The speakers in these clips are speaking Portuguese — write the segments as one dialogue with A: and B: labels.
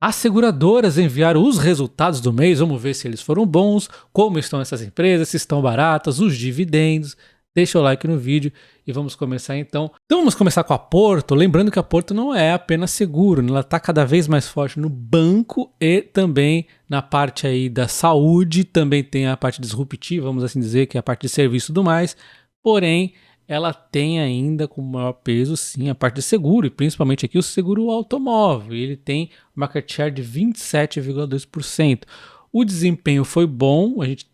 A: As seguradoras enviaram os resultados do mês, vamos ver se eles foram bons, como estão essas empresas, se estão baratas, os dividendos. Deixa o like no vídeo e vamos começar então. Então vamos começar com a Porto, lembrando que a Porto não é apenas seguro, né? Ela está cada vez mais forte no banco e também na parte aí da saúde, também tem a parte disruptiva, vamos assim dizer, que é a parte de serviço e tudo mais, porém ela tem ainda com maior peso, sim, a parte de seguro, e principalmente aqui o seguro automóvel. Ele tem market share de 27,2%. O desempenho foi bom, a gente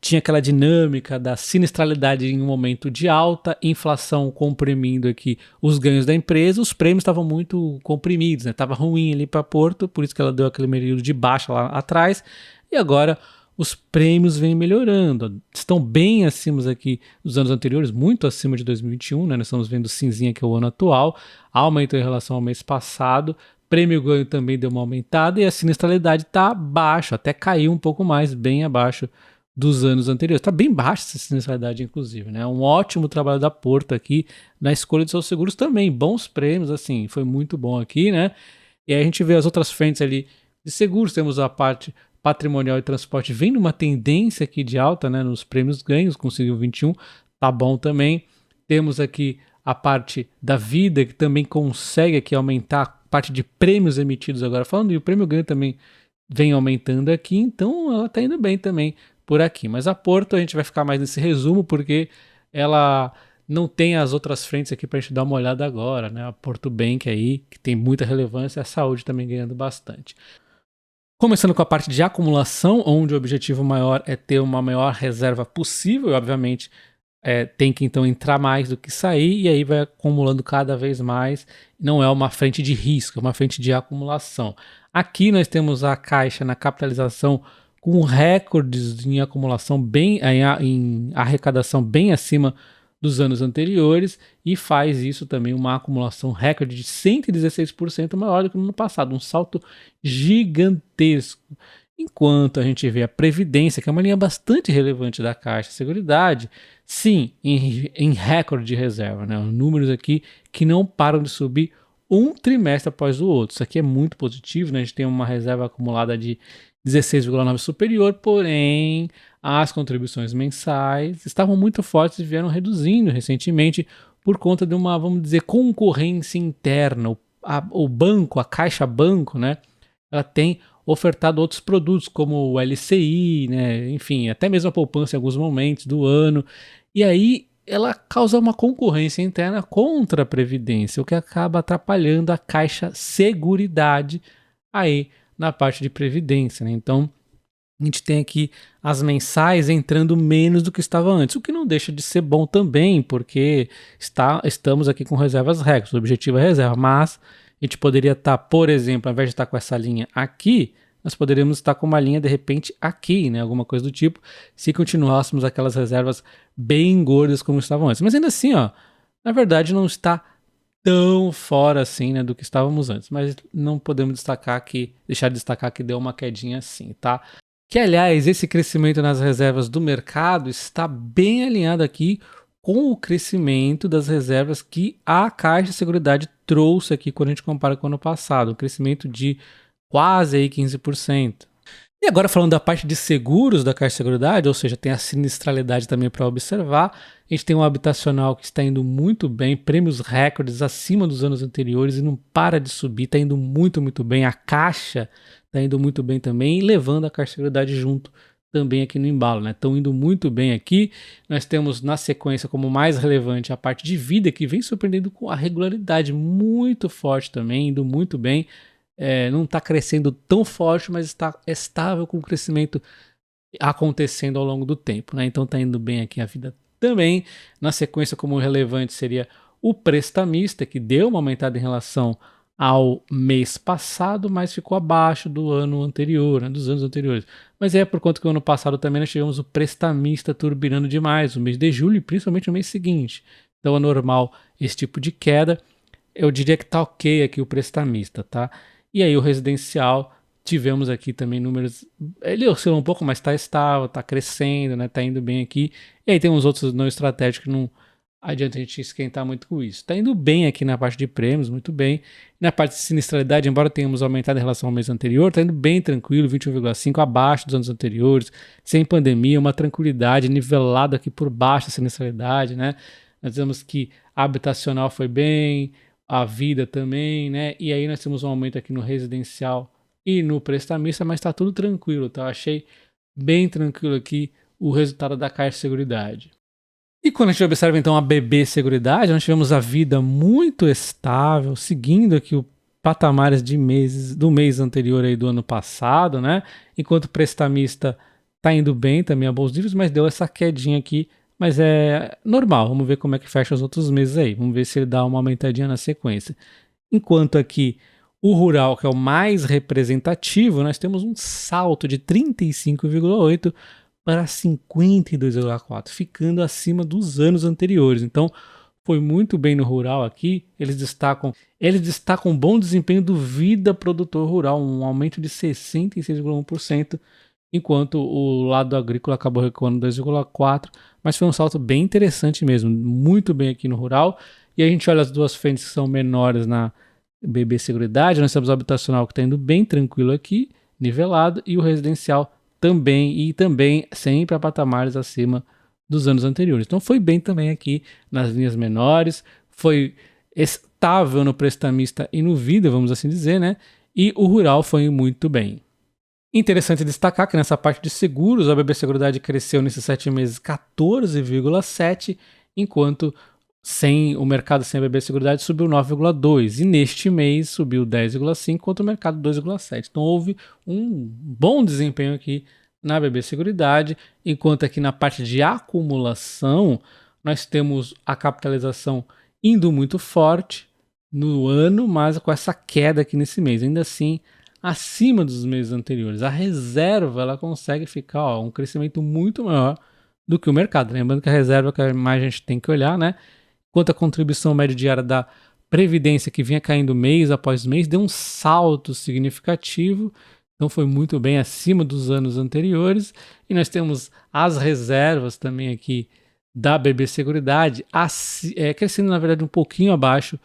A: tinha aquela dinâmica da sinistralidade em um momento de alta, inflação comprimindo aqui os ganhos da empresa, os prêmios estavam muito comprimidos, né? Tava ruim ali para Porto, por isso que ela deu aquele período de baixa lá atrás, e agora os prêmios vêm melhorando, estão bem acima aqui dos anos anteriores, muito acima de 2021, né? Nós estamos vendo cinzinha que é o ano atual, aumentou em relação ao mês passado, prêmio ganho também deu uma aumentada e a sinistralidade está abaixo, até caiu um pouco mais, bem abaixo dos anos anteriores. Está bem baixa essa sinistralidade, inclusive, né? Um ótimo trabalho da Porto aqui na escolha de seus seguros também, bons prêmios, assim, foi muito bom aqui, né? E aí a gente vê as outras frentes ali de seguros, temos a parte patrimonial e transporte vem numa tendência aqui de alta, né, nos prêmios ganhos, conseguiu 21, tá bom também. Temos aqui a parte da vida, que também consegue aqui aumentar a parte de prêmios emitidos agora falando, e o prêmio ganho também vem aumentando aqui, então ela tá indo bem também por aqui. Mas a Porto a gente vai ficar mais nesse resumo, porque ela não tem as outras frentes aqui para a gente dar uma olhada agora, né? A Porto Bank aí, que tem muita relevância, a saúde também ganhando bastante. Começando com a parte de acumulação, onde o objetivo maior é ter uma maior reserva possível, e obviamente tem que então entrar mais do que sair, e aí vai acumulando cada vez mais. Não é uma frente de risco, é uma frente de acumulação. Aqui nós temos a Caixa na capitalização com recordes em acumulação, em arrecadação bem acima dos anos anteriores, e faz isso também uma acumulação recorde de 116% maior do que no ano passado, um salto gigantesco. Enquanto a gente vê a Previdência, que é uma linha bastante relevante da Caixa Seguridade, sim, em recorde de reserva, né? Números aqui que não param de subir um trimestre após o outro. Isso aqui é muito positivo, né? A gente tem uma reserva acumulada de 16,9 superior, porém as contribuições mensais estavam muito fortes e vieram reduzindo recentemente por conta de uma, vamos dizer, concorrência interna. O banco, a Caixa Banco, né, ela tem ofertado outros produtos como o LCI, né, enfim, até mesmo a poupança em alguns momentos do ano, e aí ela causa uma concorrência interna contra a Previdência, o que acaba atrapalhando a Caixa Seguridade aí na parte de Previdência, né? Então a gente tem aqui as mensais entrando menos do que estava antes, o que não deixa de ser bom também, porque estamos aqui com reservas recordes, o objetivo é reserva, mas a gente poderia estar, por exemplo, ao invés de estar com essa linha aqui, nós poderíamos estar com uma linha de repente aqui, né? Alguma coisa do tipo, se continuássemos aquelas reservas bem gordas como estavam antes. Mas ainda assim, ó, na verdade não está tão fora assim, né, do que estávamos antes, mas não podemos deixar de destacar que deu uma quedinha assim, tá? Que, aliás, esse crescimento nas reservas do mercado está bem alinhado aqui com o crescimento das reservas que a Caixa de Seguridade trouxe aqui quando a gente compara com o ano passado, um crescimento de quase aí 15%. E agora falando da parte de seguros da Caixa de Seguridade, ou seja, tem a sinistralidade também para observar, a gente tem um habitacional que está indo muito bem, prêmios recordes acima dos anos anteriores e não para de subir, está indo muito, muito bem. A Caixa está indo muito bem também, levando a Caixa de Seguridade junto também aqui no embalo, né? Estão indo muito bem aqui. Nós temos na sequência como mais relevante a parte de vida, que vem surpreendendo com a regularidade muito forte também, indo muito bem. Não está crescendo tão forte, mas está estável com o crescimento acontecendo ao longo do tempo, né? Então está indo bem aqui a vida também. Na sequência como relevante seria o prestamista, que deu uma aumentada em relação ao mês passado, mas ficou abaixo do ano anterior, né, dos anos anteriores. Mas é por conta que o ano passado também nós tivemos o prestamista turbinando demais, o mês de julho e principalmente o mês seguinte. Então é normal esse tipo de queda. Eu diria que tá ok aqui o prestamista, tá? E aí o residencial, tivemos aqui também números, ele oscila um pouco, mas está estável, está crescendo, né, tá indo bem aqui. E aí tem uns outros não estratégicos que adianta a gente esquentar muito com isso. Está indo bem aqui na parte de prêmios, muito bem. Na parte de sinistralidade, embora tenhamos aumentado em relação ao mês anterior, está indo bem tranquilo, 21,5, abaixo dos anos anteriores, sem pandemia, uma tranquilidade, nivelado aqui por baixo a sinistralidade, né? Nós vemos que a habitacional foi bem, a vida também, né? E aí nós temos um aumento aqui no residencial e no prestamista, mas está tudo tranquilo, tá? Eu achei bem tranquilo aqui o resultado da Caixa de Seguridade. E quando a gente observa então a BB Seguridade, nós tivemos a vida muito estável, seguindo aqui o patamares de meses do mês anterior aí do ano passado, né? Enquanto o prestamista tá indo bem também a bons níveis, mas deu essa quedinha aqui, mas é normal. Vamos ver como é que fecha os outros meses aí. Vamos ver se ele dá uma aumentadinha na sequência. Enquanto aqui o rural, que é o mais representativo, nós temos um salto de 35,8 para 52,4, ficando acima dos anos anteriores. Então, foi muito bem no rural aqui. Eles destacam um bom desempenho do Vida Produtor Rural, um aumento de 66,1%, enquanto o lado agrícola acabou recuando 2,4%, mas foi um salto bem interessante mesmo, muito bem aqui no rural. E a gente olha as duas frentes que são menores na BB Seguridade, nós temos o habitacional que está indo bem tranquilo aqui, nivelado, e o residencial também sempre a patamares acima dos anos anteriores. Então foi bem também aqui nas linhas menores, foi estável no prestamista e no vida, vamos assim dizer, né? E o rural foi muito bem. Interessante destacar que nessa parte de seguros, a BB Seguridade cresceu nesses 7 meses 14,7%, enquanto o mercado sem a BB Seguridade subiu 9,2%, e neste mês subiu 10,5%, enquanto o mercado 2,7%. Então houve um bom desempenho aqui na BB Seguridade, enquanto aqui na parte de acumulação nós temos a capitalização indo muito forte no ano, mas com essa queda aqui nesse mês, ainda assim acima dos meses anteriores. A reserva ela consegue ficar um crescimento muito maior do que o mercado. Lembrando que a reserva é o que mais a gente tem que olhar, né? Enquanto a contribuição média diária da Previdência, que vinha caindo mês após mês, deu um salto significativo, então foi muito bem acima dos anos anteriores. E nós temos as reservas também aqui da BB Seguridade, crescendo na verdade um pouquinho abaixo.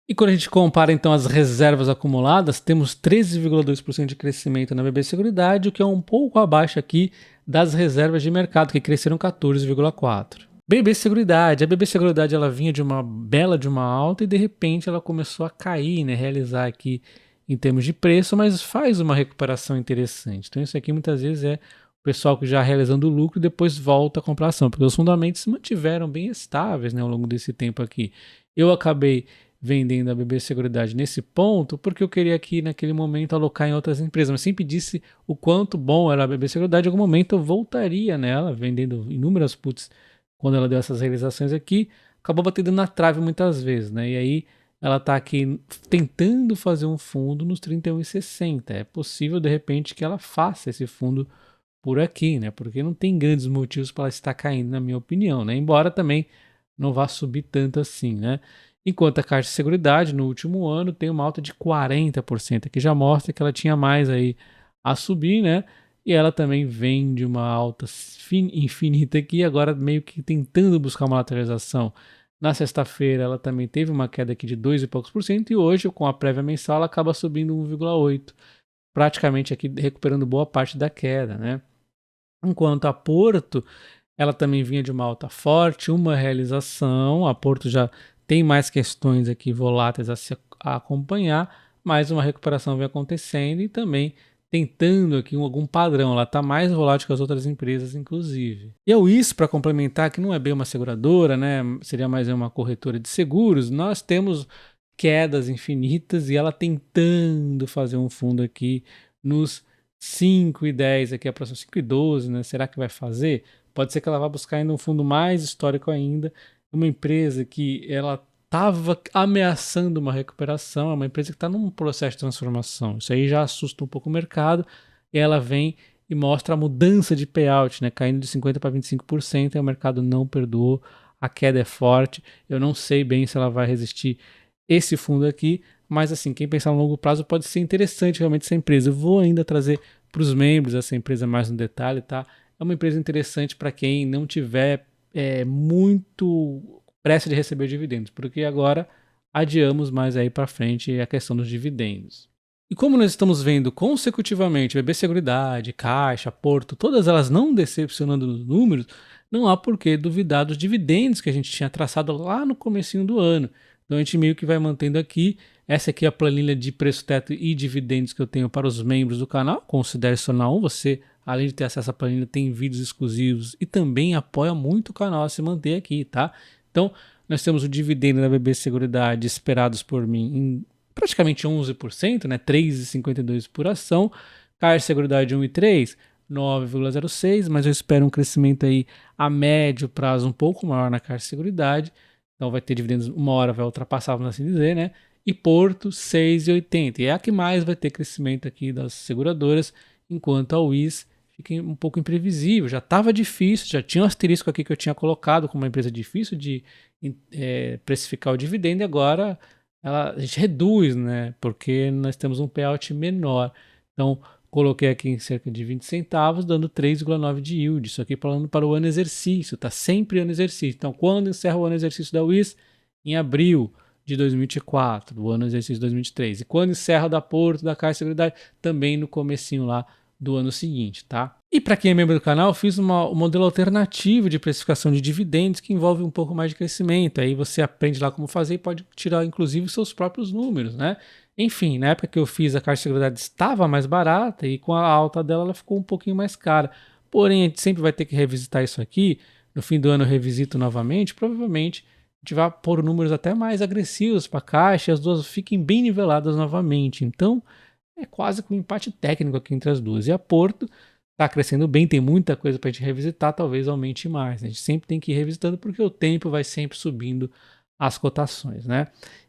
A: E quando a gente compara então as reservas acumuladas, temos 13,2% de crescimento na BB Seguridade, o que é um pouco abaixo aqui das reservas de mercado, que cresceram 14,4%. BB Seguridade. A BB Seguridade ela vinha de uma alta e de repente ela começou a cair, né? Realizar aqui em termos de preço, mas faz uma recuperação interessante. Então isso aqui muitas vezes é o pessoal que já realizando lucro e depois volta a comprar ação, porque os fundamentos se mantiveram bem estáveis, né, ao longo desse tempo aqui. Eu acabei vendendo a BB Seguridade nesse ponto porque eu queria aqui naquele momento alocar em outras empresas, mas sempre disse o quanto bom era a BB Seguridade. Em algum momento eu voltaria nela, vendendo inúmeras puts. Quando ela deu essas realizações aqui, acabou batendo na trave muitas vezes, né? E aí ela está aqui tentando fazer um fundo nos 31,60. É possível, de repente, que ela faça esse fundo por aqui, né? Porque não tem grandes motivos para ela estar caindo, na minha opinião, né? Embora também não vá subir tanto assim, né? Enquanto a Caixa de Seguridade, no último ano, tem uma alta de 40%, que já mostra que ela tinha mais aí a subir, né? E ela também vem de uma alta infinita aqui, agora meio que tentando buscar uma lateralização. Na sexta-feira ela também teve uma queda aqui de 2 e poucos por cento, e hoje, com a prévia mensal, ela acaba subindo 1,8%, praticamente aqui recuperando boa parte da queda, né? Enquanto a Porto, ela também vinha de uma alta forte, uma realização. A Porto já tem mais questões aqui voláteis a acompanhar, mas uma recuperação vem acontecendo e também tentando aqui algum padrão. Ela está mais volátil que as outras empresas, inclusive. E ao isso, para complementar, que não é bem uma seguradora, né? Seria mais uma corretora de seguros, nós temos quedas infinitas e ela tentando fazer um fundo aqui nos 5,10, aqui a próxima 5,12, né? Será que vai fazer? Pode ser que ela vá buscar ainda um fundo mais histórico ainda. Uma empresa que ela estava ameaçando uma recuperação, é uma empresa que está num processo de transformação. Isso aí já assusta um pouco o mercado, e ela vem e mostra a mudança de payout, né, caindo de 50% para 25%, e o mercado não perdoou, a queda é forte. Eu não sei bem se ela vai resistir esse fundo aqui, mas assim, quem pensar no longo prazo pode ser interessante realmente essa empresa. Eu vou ainda trazer para os membros essa empresa mais no detalhe, tá? É uma empresa interessante para quem não tiver muito pressa de receber dividendos, porque agora adiamos mais aí para frente a questão dos dividendos. E como nós estamos vendo consecutivamente BB Seguridade, Caixa, Porto, todas elas não decepcionando nos números, não há por que duvidar dos dividendos que a gente tinha traçado lá no comecinho do ano. Então a gente meio que vai mantendo aqui. Essa aqui é a planilha de preço teto e dividendos que eu tenho para os membros do canal. Considere se tornar um. Você, além de ter acesso à planilha, tem vídeos exclusivos e também apoia muito o canal a se manter aqui, tá? Então nós temos o dividendo da BB Seguridade esperados por mim em praticamente 11%, né? 3,52 por ação. Caixa Seguridade 1,3, 9,06, mas eu espero um crescimento aí a médio prazo um pouco maior na Caixa Seguridade. Então vai ter dividendos, uma hora vai ultrapassar, vamos assim dizer, né? E Porto 6,80. E é a que mais vai ter crescimento aqui das seguradoras, enquanto a WIS fica um pouco imprevisível. Já estava difícil, já tinha um asterisco aqui que eu tinha colocado como uma empresa difícil de precificar o dividendo, e agora a gente reduz, né? Porque nós temos um payout menor. Então, coloquei aqui em cerca de 20 centavos, dando 3,9 de yield. Isso aqui falando para o ano exercício, tá sempre ano exercício. Então, quando encerra o ano exercício da WIS? Em abril de 2024, do ano exercício de 2023. E quando encerra da Porto, da Caixa Seguridade? Também no comecinho lá do ano seguinte, tá? E para quem é membro do canal, eu fiz um modelo alternativo de precificação de dividendos que envolve um pouco mais de crescimento. Aí você aprende lá como fazer e pode tirar, inclusive, os seus próprios números, né? Enfim, na época que eu fiz, a Caixa Seguridade estava mais barata e com a alta dela, ela ficou um pouquinho mais cara. Porém, a gente sempre vai ter que revisitar isso aqui. No fim do ano eu revisito novamente. Provavelmente a gente vai pôr números até mais agressivos para a Caixa e as duas fiquem bem niveladas novamente. Então, é quase que um empate técnico aqui entre as duas. E a Porto está crescendo bem, tem muita coisa para a gente revisitar, talvez aumente mais. A gente sempre tem que ir revisitando porque o tempo vai sempre subindo as cotações, né?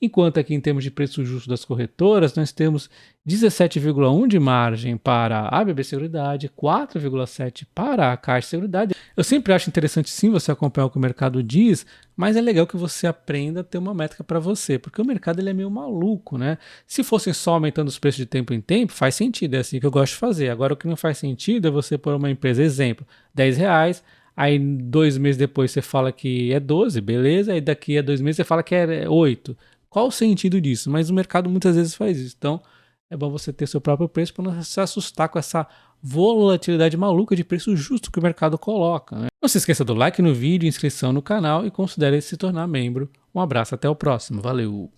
A: Enquanto aqui em termos de preço justo das corretoras, nós temos 17,1 de margem para a BB Seguridade, 4,7 para a Caixa Seguridade. Eu sempre acho interessante sim você acompanhar o que o mercado diz, mas é legal que você aprenda a ter uma métrica para você, porque o mercado ele é meio maluco, né? Se fossem só aumentando os preços de tempo em tempo, faz sentido, é assim que eu gosto de fazer. Agora o que não faz sentido é você pôr uma empresa, exemplo, R$10, aí 2 meses depois você fala que é 12, beleza, aí daqui a 2 meses você fala que é 8. Qual o sentido disso? Mas o mercado muitas vezes faz isso. Então, é bom você ter seu próprio preço para não se assustar com essa volatilidade maluca de preço justo que o mercado coloca, né? Não se esqueça do like no vídeo, inscrição no canal e considere se tornar membro. Um abraço, até o próximo. Valeu!